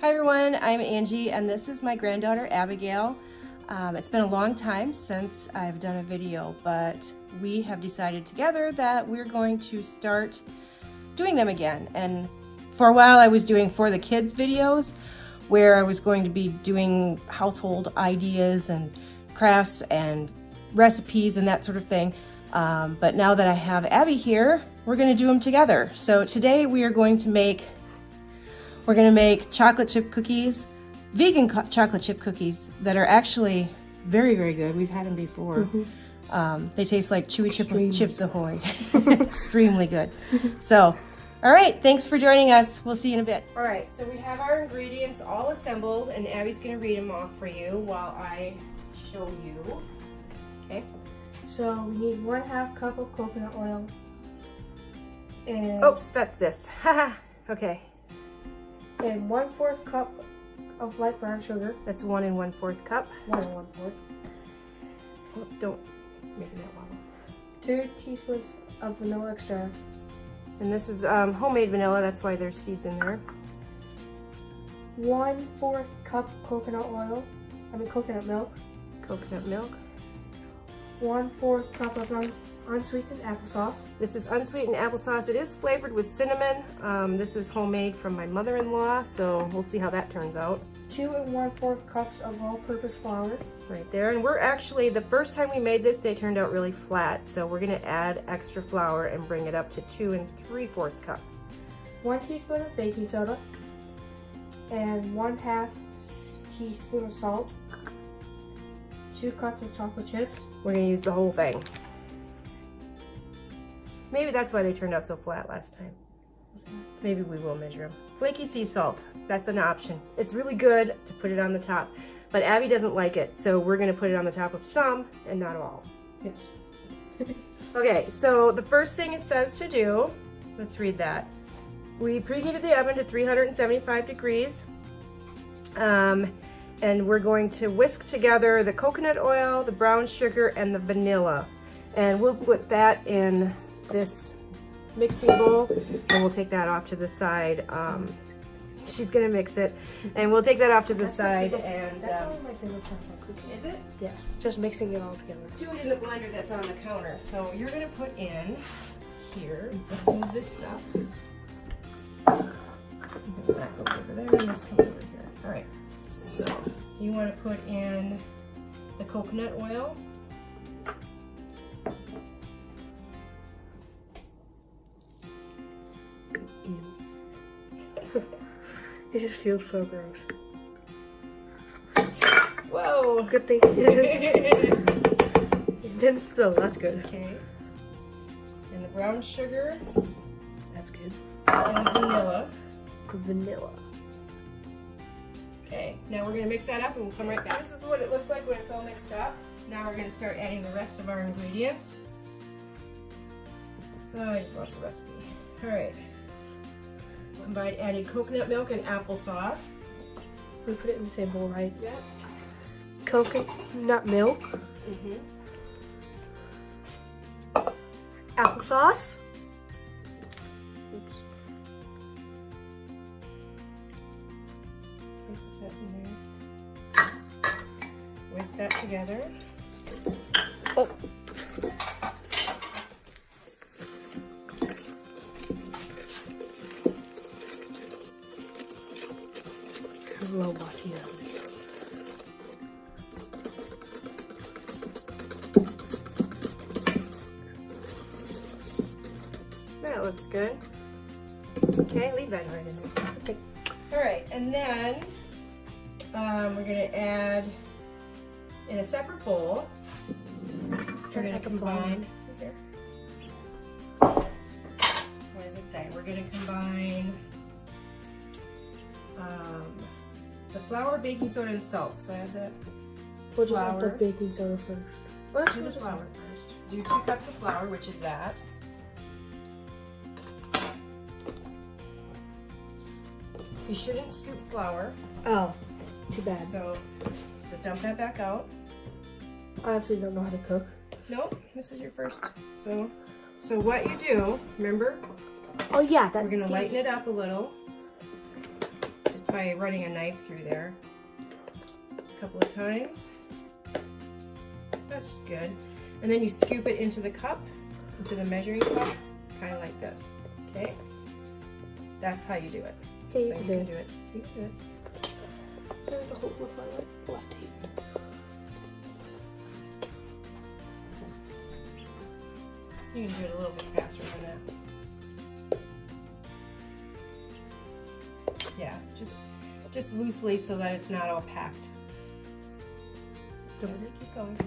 Hi everyone, I'm Angie and this is my granddaughter Abigail. It's been a long time since I've done a video, but we have decided together that we're going to start doing them again. And for a while I was doing For the Kids videos where I was going to be doing household ideas and crafts and recipes and that sort of thing. But now that I have Abby here, we're going to do them together. So today we are going to make chocolate chip cookies, vegan chocolate chip cookies that are actually very, very good. We've had them before. They taste like chewy Chips Ahoy. Extremely good. So, all right, thanks for joining us. We'll see you in a bit. All right, so we have our ingredients all assembled, and Abby's going to read them off for you while I show you. Okay. So we need 1/2 cup of coconut oil. And Oops, that's this. Haha. Okay. And 1/4 cup of light brown sugar. That's 1 1/4 cup. 1 1/4. Oh, don't make that wobble. 2 teaspoons of vanilla extract. And this is homemade vanilla, that's why there's seeds in there. 1/4 cup coconut milk. Coconut milk. 1/4 cup of unsweetened applesauce. This is unsweetened applesauce. It is flavored with cinnamon. This is homemade from my mother-in-law, so we'll see how that turns out. 2 1/4 cups of all-purpose flour. Right there. And we're actually, the first time we made this, they turned out really flat, so we're going to add extra flour and bring it up to 2 3/4 cup. 1 teaspoon of baking soda. And 1/2 teaspoon of salt. 2 cups of chocolate chips. We're going to use the whole thing. Maybe that's why they turned out so flat last time. Maybe we will measure them. Flaky sea salt, that's an option. It's really good to put it on the top, but Abby doesn't like it, so we're going to put it on the top of some and not all. Yes. Okay, so the first thing it says to do, let's read that. We preheated the oven to 375 degrees. And we're going to whisk together the coconut oil, the brown sugar, and the vanilla. And we'll put that in this mixing bowl, and we'll take that off to the side. She's gonna mix it, and we'll take that off to the side. And that's one of my favorite chocolate cookies. is it? Yes, just mixing it all together. Do it in the blender that's on the counter. So you're gonna put in here. Let's move this stuff. That goes over there, and this comes over here. All right. So you want to put in the coconut oil. It just feels so gross. Whoa! Good thing it didn't spill. That's good. Okay. And the brown sugar That's good. and the vanilla. Vanilla. Okay, now we're going to mix that up and we'll come right back. This is what it looks like when it's all mixed up. Now we're going to start adding the rest of our ingredients. Oh, I just lost the recipe. Alright. Combine adding coconut milk and applesauce. We put it in the same bowl, right? Yeah. Coconut milk. Applesauce. Oops. Put that in there. Whisk that together. Oh. Robot here. That looks good. Okay, leave that right in there. Okay. Alright, and then we're going to add in a separate bowl. We're going to combine. What does it say? We're going to combine the flour, baking soda, and salt. So I have that. We'll just add the Flour. baking soda first. Well, Do the flour first. Do 2 cups of flour, which is that. You shouldn't scoop flour, Oh, too bad. so just dump that back out. I obviously don't know how to cook. Nope, this is your first. So what you do, remember, Oh yeah, that. we're gonna lighten it up a little. Just by running a knife through there a couple of times. That's good. And then you scoop it into the cup, into the measuring cup, kind of like this. Okay? That's how you do it. Okay, so you can do it. You can do it. I have to hold with my left hand. You can do it a little bit faster than that. Yeah, just loosely so that it's not all packed. So keep going.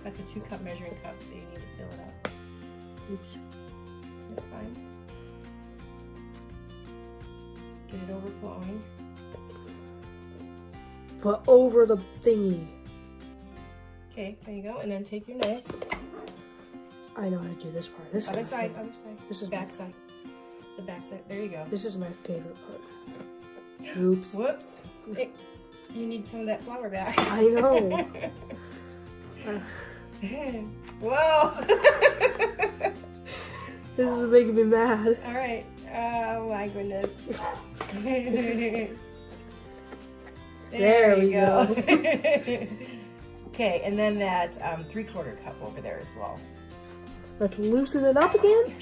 That's a 2-cup measuring cup, so you need to fill it up. Oops. That's fine. Get it overflowing. But over the thingy. Okay, there you go. And then take your knife. I know how to do this part. This Other is side, other side. This is back side. The back side. There you go. This is my favorite part. Oops. Whoops. Hey, you need some of that flour back. I know. Whoa. This is making me mad. All right. Oh my goodness. There we go. Okay, and then that 3/4 cup over there as well. Let's loosen it up again.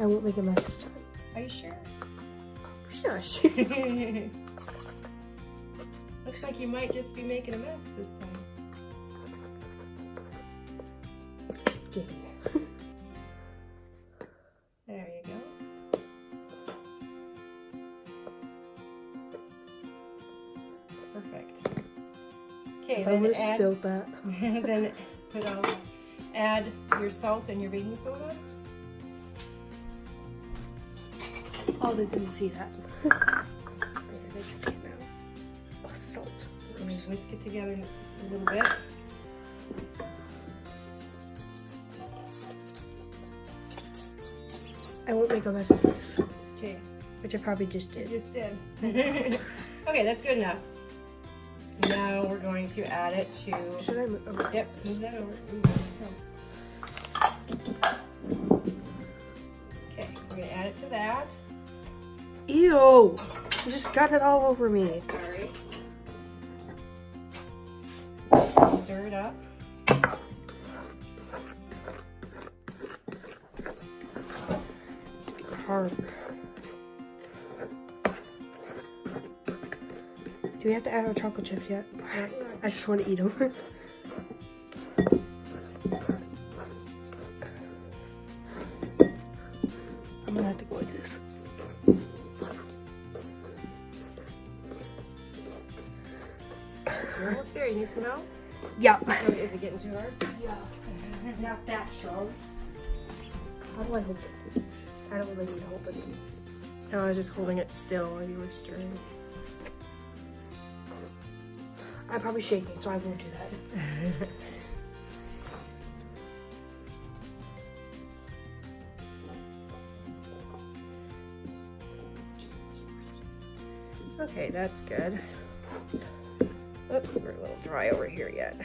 I won't make a mess this time. Are you sure? Shush. Looks like you might just be making a mess this time. Get in there. There you go. Perfect. Okay, If I would have spilled that. then add your salt and your baking soda. Oh, they didn't see that. Yeah, they can see it now. Oh, salt. And whisk it together a little bit. I won't make a mess of this. Okay. Which I probably just You did. just did. Okay, that's good enough. Now we're going to add it to. Should I move? Oh, Yep, this. move that over. Okay, we're gonna add it to that. Ew! You just got it all over me. Sorry. Stir it up. Hard. Do we have to add our chocolate chips yet? I just want to eat them. I'm gonna have to go like this. You're almost there. You need some milk? Yeah. Oh, is it getting too hard? Yeah. Not that strong. How do I hold it? I don't really need to hold it. No, I was just holding it still while you were stirring. I'm probably shaking, so I won't do that. Okay, that's good. Oops, we're a little dry over here yet.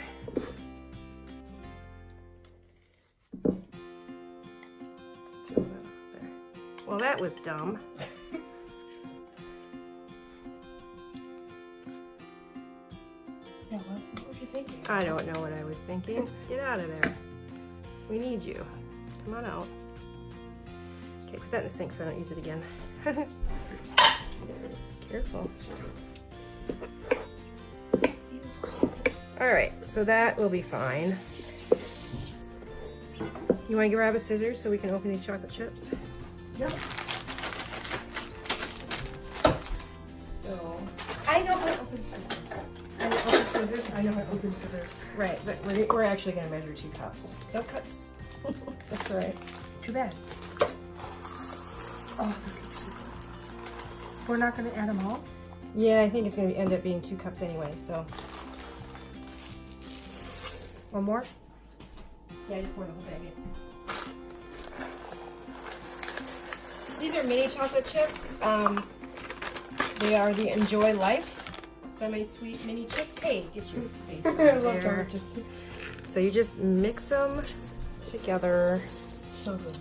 Well, that was dumb. Yeah, what was you thinking? I don't know what I was thinking. Get out of there. We need you. Come on out. Okay, put that in the sink so I don't use it again. Careful. Alright, so that will be fine. You want to grab a scissors so we can open these chocolate chips? Yep. So, I know how to open scissors. I know how to open scissors. I know how to open scissors. right, but we're actually going to measure 2 cups. No cuts. That's all right. Too bad. Oh, we're not going to add them all? Yeah, I think it's going to end up being 2 cups anyway, so. One more? Yeah, I just poured the whole bag in. These are mini chocolate chips. They are the Enjoy Life semi-sweet mini chips. Hey, get your face out I love there. chocolate chips. So you just mix them together. So good.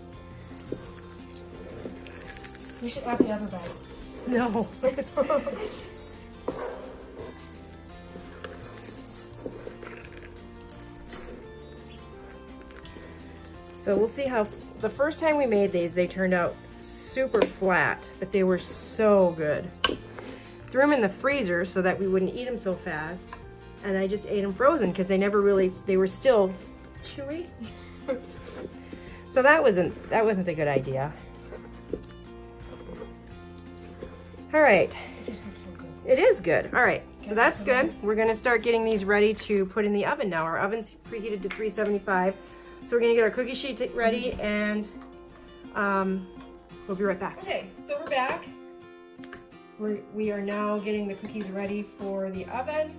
You should have the other bag. No. So we'll see how, the first time we made these, they turned out super flat, but they were so good. Threw them in the freezer so that we wouldn't eat them so fast. And I just ate them frozen because they never really, they were still chewy. So that wasn't a good idea. All right. It is good. All right, so that's good. We're gonna start getting these ready to put in the oven now. Our oven's preheated to 375. So we're gonna get our cookie sheet ready and we'll be right back. Okay, so we're back. We are now getting the cookies ready for the oven.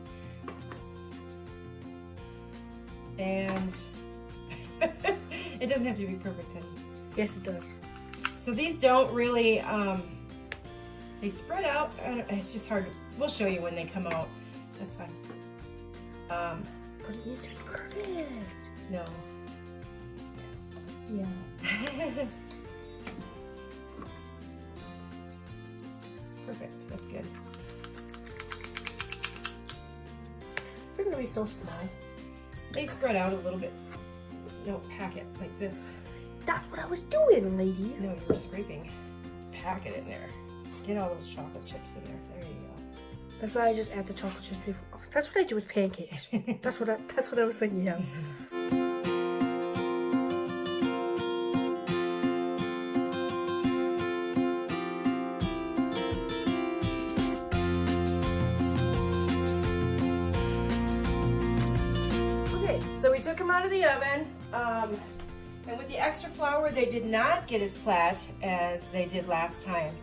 And it doesn't have to be perfect, honey. Yes, it does. So these don't really, they spread out. It's just hard. We'll show you when they come out. That's fine. But it needs to be perfect. No. Yeah. Perfect. That's good. They're gonna be so small. They spread out a little bit. Don't pack it like this. That's what I was doing, lady. No, you're scraping. Pack it in there. Get all those chocolate chips in there. There you go. That's why I just add the chocolate chips before. That's what I do with pancakes. That's what I was thinking. Yeah. So we took them out of the oven, and with the extra flour, they did not get as flat as they did last time.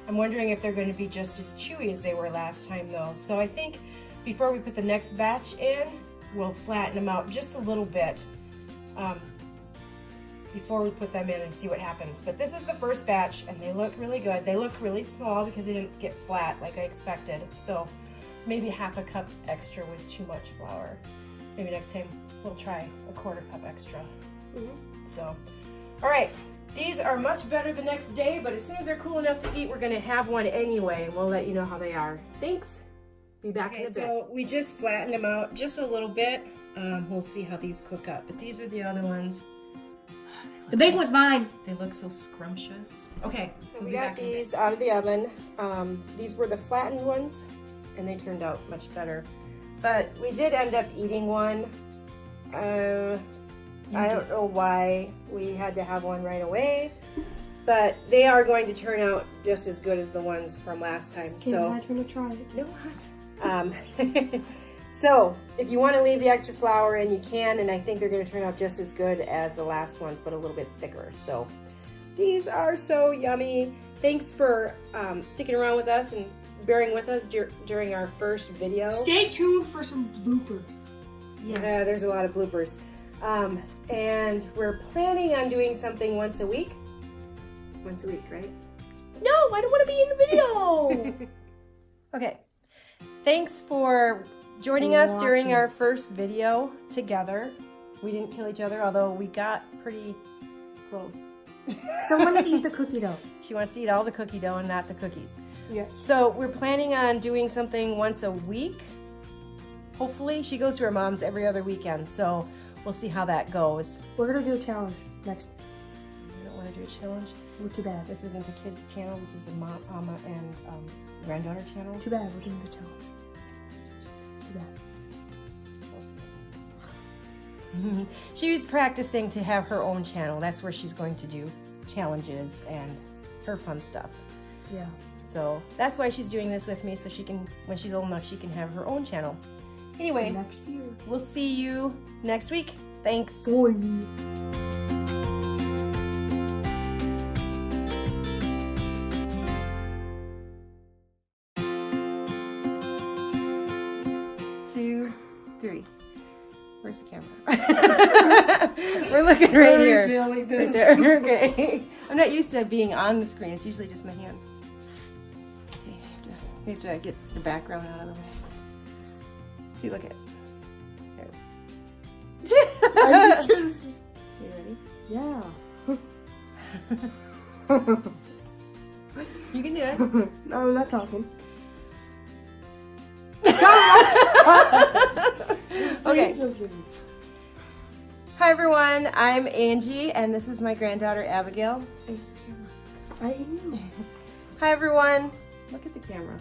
I'm wondering if they're going to be just as chewy as they were last time though. So I think before we put the next batch in, we'll flatten them out just a little bit before we put them in and see what happens. But this is the first batch and they look really good. They look really small because they didn't get flat like I expected. So maybe half a cup extra was too much flour. Maybe next time we'll try a quarter cup extra. So, all right, these are much better the next day, but as soon as they're cool enough to eat, we're gonna have one anyway, and we'll let you know how they are. Thanks. Be back in a bit. So we just flattened them out just a little bit. We'll see how these cook up, but these are the other ones. The big one's mine. They look so scrumptious. Okay, so we got these out of the oven. These were the flattened ones, and they turned out much better. But we did end up eating one. I don't know why we had to have one right away, but they are going to turn out just as good as the ones from last time. So I'm going to try it. No, what? So if you want to leave the extra flour in, you can, and I think they're going to turn out just as good as the last ones, but a little bit thicker. So these are so yummy. Thanks for sticking around with us and bearing with us during our first video. Stay tuned for some bloopers. Yeah, there's a lot of bloopers. And we're planning on doing something once a week. Once a week, right? No, I don't want to be in the video. Okay. Thanks for joining us during our first video together. We didn't kill each other, although we got pretty close. Because I want to eat the cookie dough. She wants to eat all the cookie dough and not the cookies. Yes. So we're planning on doing something once a week. Hopefully. She goes to her mom's every other weekend, so we'll see how that goes. We're going to do a challenge next. You don't want to do a challenge? Well, too bad. This isn't the kids' channel. This is a mama and granddaughter channel. Too bad. We're doing the challenge. Too bad. She's practicing to have her own channel. That's where she's going to do challenges and her fun stuff. Yeah. So that's why she's doing this with me, so she can, when she's old enough, she can have her own channel. Anyway, next year. We'll see you next week. Thanks. Boy. 2, 3. Where's the camera? We're looking right here. Like this. Right there. Okay. I'm not used to being on the screen. It's usually just my hands. Okay, we have to get the background out of the way. See, look at. There. I'm just trying to... You ready? Yeah. You can do it. No, I'm not talking. Okay. Hi everyone, I'm Angie and this is my granddaughter Abigail. Face the camera. I am. Hi everyone. Look at the camera.